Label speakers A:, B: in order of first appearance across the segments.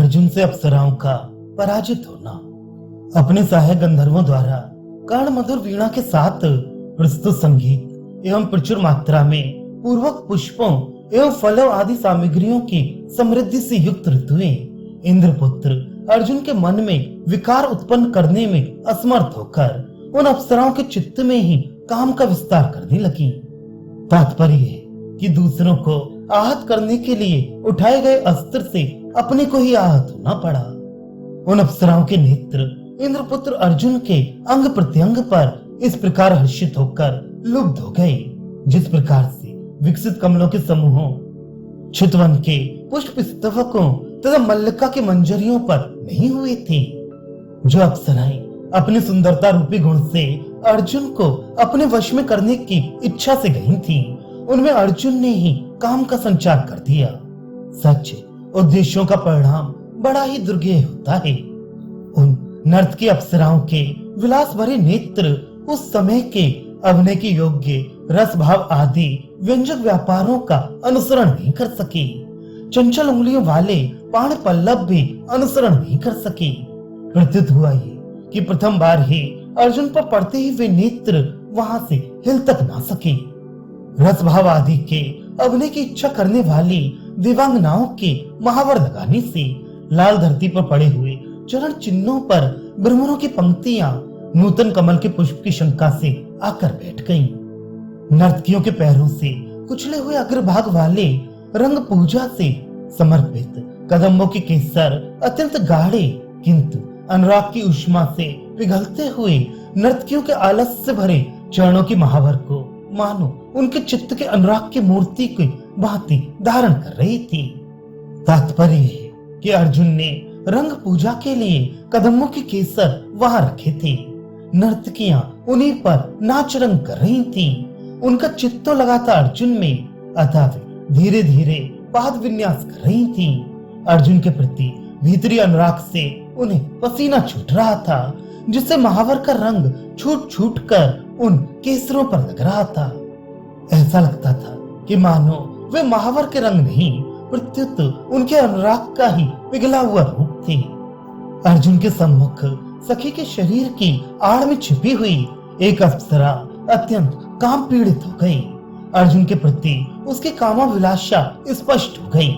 A: अर्जुन से अप्सराओं का पराजित होना। अपने सहायक गंधर्वों द्वारा कर्ण मधुर वीणा के साथ प्रस्तुत संगीत एवं प्रचुर मात्रा में पूर्वक पुष्पों एवं फलों आदि सामग्रियों की समृद्धि से युक्त ऋतुएं इंद्रपुत्र अर्जुन के मन में विकार उत्पन्न करने में असमर्थ होकर उन अप्सराओं के चित्त में ही काम का विस्तार करने लगी। तात्पर्य है कि दूसरों को आहत करने के लिए उठाए गए अस्त्र से अपने को ही आहत होना पड़ा। उन अप्सराओं के नेत्र इंद्रपुत्र अर्जुन के अंग प्रत्यंग पर इस प्रकार हर्षित होकर लुब्ध हो गए, जिस प्रकार से विकसित कमलों के समूहों, चितवन के पुष्प स्तवकों तथा मल्लिका के मंजरियों पर नहीं हुए थे। जो अप्सराएं अपनी सुंदरता रूपी गुण से अर्जुन को अपने वश में करने की इच्छा से गई थी, उनमें अर्जुन ने ही काम का संचार कर दिया। सच उद्देश्यों का परिणाम बड़ा ही दुर्गेय होता है। उन नर्तकी अप्सराओं के विलास भरे नेत्र उस समय के अभिनय के योग्य रस भाव आदि व्यंजक व्यापारों का अनुसरण नहीं कर सके। चंचल उंगलियों वाले पाण पल्लव भी अनुसरण नहीं कर सके। प्रतीत हुआ ये कि प्रथम बार ही अर्जुन पर पड़ते ही वे नेत्र वहां से हिल तक ना सके। रस भाव आदि के अभिनय की इच्छा करने वाली दिव्यांगनाओं के महावर लगाने से लाल धरती पर पड़े हुए चरण चिन्हों पर भ्रमरों की पंक्तियां नूतन कमल के पुष्प की शंका से आकर बैठ गईं। नर्तकियों के पैरों से कुचले हुए अग्रभाग वाले रंग पूजा से समर्पित कदम्बों के केसर अत्यंत गाढ़े किंतु अनुराग की उष्मा से पिघलते हुए नर्तकियों के आलस से भरे चरणों की महावर को मानो उनके चित्त के अनुराग की मूर्ति की भांति धारण कर रही थी। तात्पर्य है कि अर्जुन ने रंग पूजा के लिए कदम्बों के केसर वहां रखे थे। नर्तकियां उन्हीं पर नाच रंग कर रही थीं। उनका चित्त तो लगा था अर्जुन में, अतः वे धीरे धीरे पाद विन्यास कर रही थीं। अर्जुन के प्रति भीतरी अनुराग से उन्हें पसीना छूट रहा था, जिससे महावर का रंग छूट छूट कर उन केसरों पर लग रहा था। ऐसा लगता था कि मानो वे महावर के रंग नहीं प्रत्युत उनके अनुराग का ही पिघला हुआ रूप थे। अर्जुन के सम्मुख सखी के शरीर की आड़ में छिपी हुई एक अप्सरा अत्यंत काम पीड़ित हो गई। अर्जुन के प्रति उसकी कामाभिलाषा स्पष्ट हो गई।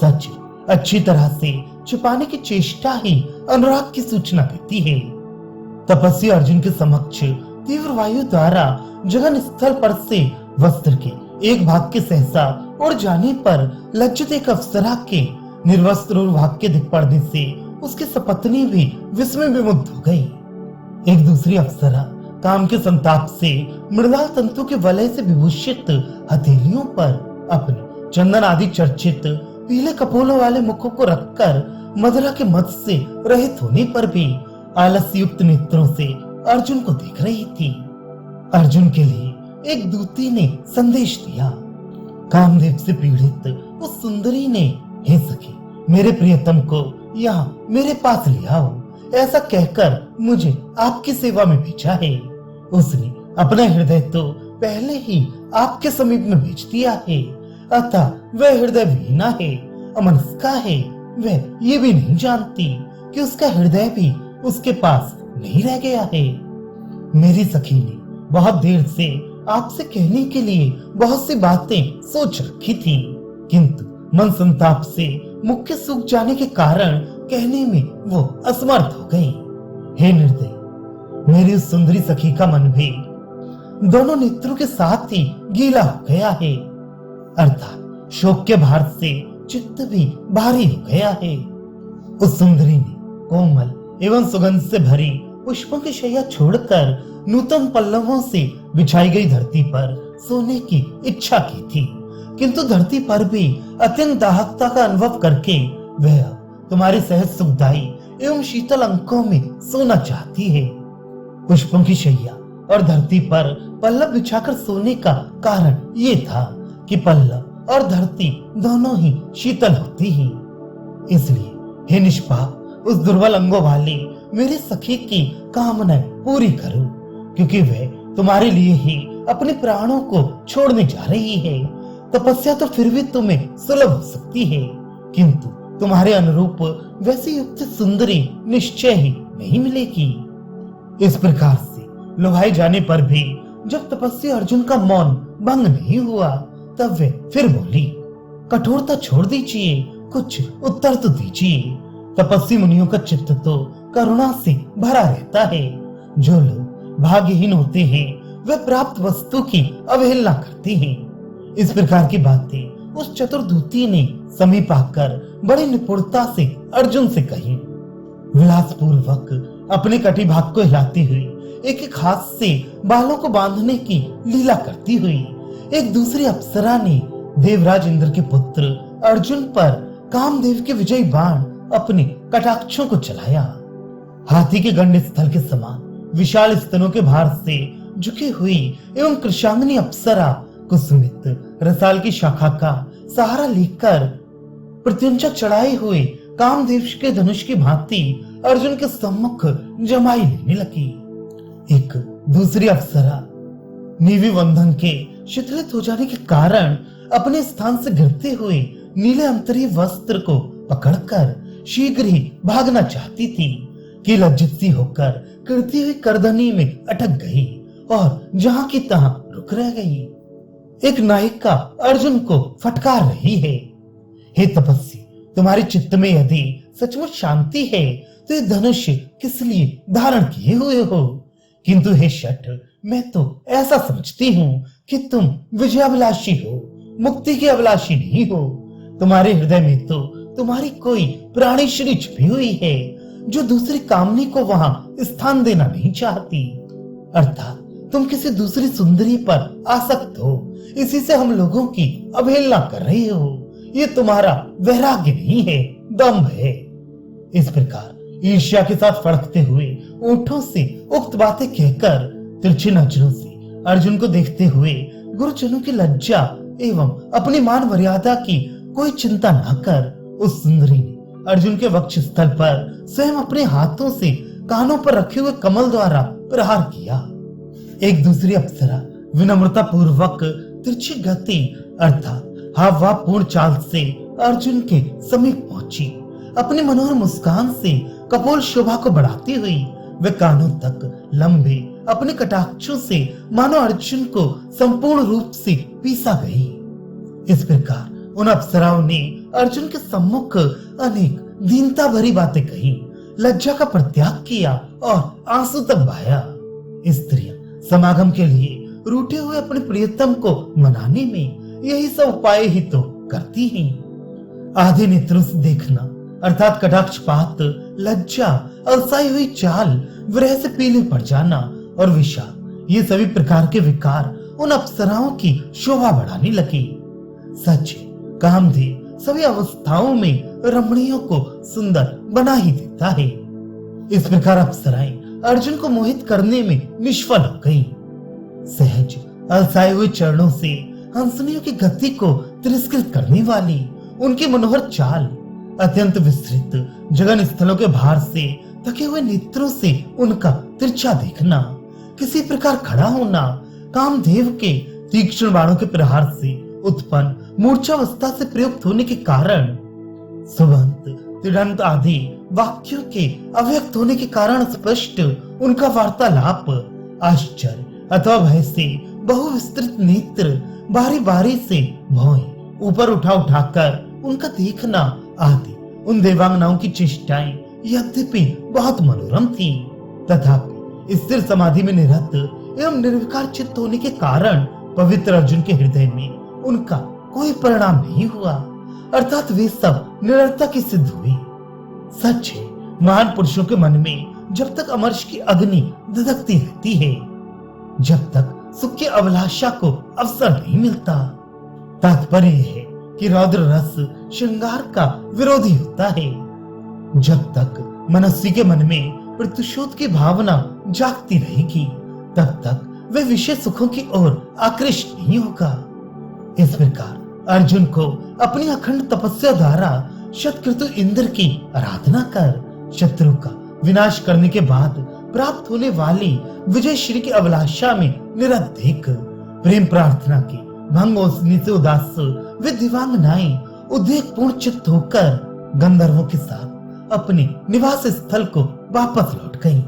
A: सच अच्छी तरह से छिपाने की चेष्टा ही अनुराग की सूचना देती है। तपस्वी अर्जुन के समक्ष तीव्र वायु द्वारा जगन स्थल पर से वस्त्र के एक भाग के सहसा उड़ जाने पर लज्जित एक अप्सरा के निर्वस्त्र भाग के दिख पड़ने से उसकी सपत्नी भी विस्मय विमुग्ध हो गई। एक दूसरी अप्सरा काम के संताप से मृदाल तंतु के वलय से विभूषित हथेलियों पर अपने चंदन आदि चर्चित पीले कपोलों वाले मुखों को रखकर मदिरा के मद से रहित होने पर भी आलस्य युक्त नेत्रों से अर्जुन को देख रही थी। अर्जुन के लिए एक दूती ने संदेश दिया। कामदेव से पीड़ित उस सुंदरी ने, हे सखी, मेरे प्रियतम को यहाँ मेरे पास ले आओ, ऐसा कहकर मुझे आपकी सेवा में भेजा है। उसने अपना हृदय तो पहले ही आपके समीप में भेज दिया है, अतः वह हृदय विहीना है, अमनस्का है। वह ये भी नहीं जानती कि उसका हृदय भी उसके पास नहीं रह गया है। मेरी सखी ने बहुत देर से आपसे कहने के लिए बहुत सी बातें सोच रखी थी, किंतु मन संताप से मुख के सूख जाने के कारण कहने में वो असमर्थ हो गई। हे निर्दय, मेरी उस सुंदरी सखी का मन भी दोनों नेत्रों के साथ ही गीला हो गया है, अर्थात शोक के भार से चित्त भी भारी हो गया है। उस सुंदरी ने कोमल एवं सुगंध से भरी पुष्पों की शैया छोड़कर नूतन पल्लवों से बिछाई गई धरती पर सोने की इच्छा की थी, किंतु धरती पर भी अत्यंत दाहकता का अनुभव करके वह तुम्हारे सहज सुखदायी एवं शीतल अंकों में सोना चाहती है। पुष्पों की शैया और धरती पर पल्लव बिछाकर सोने का कारण ये था कि पल्लव और धरती दोनों ही शीतल होती ही। इसलिए हे निष्पाप, उस दुर्बल अंगों वाली मेरी सखी की कामनाएं पूरी करो, क्योंकि वह तुम्हारे लिए ही अपने प्राणों को छोड़ने जा रही है। तपस्या तो फिर भी तुम्हें सुलभ हो सकती है, किंतु तुम्हारे अनुरूप वैसी युक्त सुंदरी निश्चय ही नहीं मिलेगी। इस प्रकार से लुभाए जाने पर भी जब तपस्वी अर्जुन का मौन भंग नहीं हुआ, तब वे फिर बोली, कठोरता छोड़ दीजिए, कुछ उत्तर तो दीजिए। तपस्वी मुनियों का चित्त तो करुणा से भरा रहता है। जो लोग भाग्यहीन होते हैं वे प्राप्त वस्तु की अवहेलना करते हैं। इस प्रकार की बातें उस चतुर्दूती ने समीप आकर बड़ी निपुणता से अर्जुन से कही। विलास पूर्वक अपने कटी भाग को हिलाती हुई, एक एक हाथ से बालों को बांधने की लीला करती हुई, एक दूसरी अप्सरा ने देवराज इंद्र के पुत्र अर्जुन पर कामदेव के विजयी बाण अपने कटाक्षों को चलाया। हाथी के गंड स्थल के समान विशाल स्तनों के भार से झुकी हुई एवं कृशांगनी अप्सरा कुसुमित रसाल की शाखा का सहारा लेकर प्रत्यंचा चढ़ाए हुए कामदेव के धनुष की भांति अर्जुन के सम्मुख जमाई लेने लगी। एक दूसरी अप्सरा नीवी बंधन के शिथिलित हो जाने के कारण अपने स्थान से गिरते हुए नीले अंतरीय वस्त्र को पकड़कर शीघ्र ही भागना चाहती थी कि लज्जित सी होकर गिरती हुई करदनी में अटक गई और जहां की तहां रुक रह गई। एक नायिका अर्जुन को फटकार रही है, हे तपस्वी, तुम्हारे चित्त में यदि सचमुच शांति है तो ये धनुष किस लिए धारण किए हुए हो? किंतु हे शठ, मैं तो ऐसा समझती हूँ कि तुम विजयाभिलाषी हो, मुक्ति की अभिलाषी नहीं हो। तुम्हारे हृदय में तो तुम्हारी कोई प्राणेश्वरी छुपी हुई है जो दूसरी कामनी को वहां स्थान देना नहीं चाहती। अर्थात तुम किसी दूसरी सुंदरी पर आसक्त हो, इसी से हम लोगों की अवहेलना कर रहे हो। ये तुम्हारा वैराग्य नहीं है, दम्भ है। इस प्रकार ईर्ष्या के साथ फड़कते हुए ओठों से उक्त बातें कहकर तिरछी नजरों से अर्जुन को देखते हुए गुरुजनों की लज्जा एवं अपनी मान मर्यादा की कोई चिंता न कर उस सुंदरी ने अर्जुन के वक्ष स्थल पर स्वयं अपने हाथों से कानों पर रखे हुए कमल द्वारा प्रहार किया। एक दूसरी अप्सरा विनम्रता पूर्वक तिरछी गति अर्थात हावभाव पूर्ण चाल से अर्जुन के समीप पहुंची। अपनी मनोहर मुस्कान से कपोल शोभा को बढ़ाती हुई वे कानों तक लंबे अपने कटाक्षों से मानो अर्जुन को संपूर्ण रूप से पीसा गई। इस प्रकार उन अप्सराओं ने अर्जुन के सम्मुख अनेक दीनता भरी बातें कही, लज्जा का परित्याग किया और आंसू तक बहाया। स्त्रियां समागम के लिए रूठे हुए अपने प्रियतम को मनाने में यही सब उपाय ही तो करती हैं। आधे नेत्रों से देखना अर्थात कटाक्षपात, लज्जा, अलसाई हुई चाल, विरह से पीले पड़ जाना और विषाद, ये सभी प्रकार के विकार उन अप्सराओं की शोभा बढ़ाने लगे। सच कामदेव सभी अवस्थाओं में रमणियों को सुंदर बना ही देता है। इस प्रकार अप्सराएं अर्जुन को मोहित करने में निष्फल हो गई। सहज अलसाए हुए चरणों से हंसनियों की गति को तिरस्कृत करने वाली उनकी मनोहर चाल, अत्यंत विस्तृत जगन स्थलों के भार से थके हुए नेत्रों से उनका तिरछा देखना, किसी प्रकार खड़ा होना, कामदेव के तीक्ष्ण बाणों के प्रहार से उत्पन्न मूर्छावस्था से प्रयुक्त होने के कारण, सुबंत, तिड़ंत आदि वाक्यों के अव्यक्त होने के कारण स्पष्ट उनका वार्तालाप, आश्चर्य अथवा भय से बहुविस्तृत नेत्र बारी बारी से भौं ऊपर उठा उठाकर उनका देखना आदि उन देवांगनाओं की चेष्टाएं यद्यपि बहुत मनोरम थी, तथापि स्थिर समाधि में निरत एवं निर्विकार चित्त होने के कारण पवित्र अर्जुन के हृदय में उनका कोई परिणाम नहीं हुआ, अर्थात वे सब निरर्थक ही सिद्ध हुई। सच है, महान पुरुषों के मन में जब तक अमर्ष की अग्नि धधकती रहती है, जब तक सुख की अभिलाषा को अवसर नहीं मिलता। तात्पर्य है कि रौद्र रस श्रृंगार का विरोधी होता है। जब तक मनस्वी के मन में प्रतिशोध की भावना जागती रहेगी, तब तक वे विषय सुखों की ओर आकृष्ट नहीं होगा। इस प्रकार अर्जुन को अपनी अखंड तपस्या द्वारा शतक्रतु इंद्र की आराधना कर शत्रु का विनाश करने के बाद प्राप्त होने वाली विजय श्री की अभिलाषा में निरत देख प्रेम प्रार्थना की भंग से उदास वे दिवांगनाएं उद्वेग पूर्ण चित्त होकर गंधर्वों के साथ अपने निवास स्थल को वापस लौट गईं।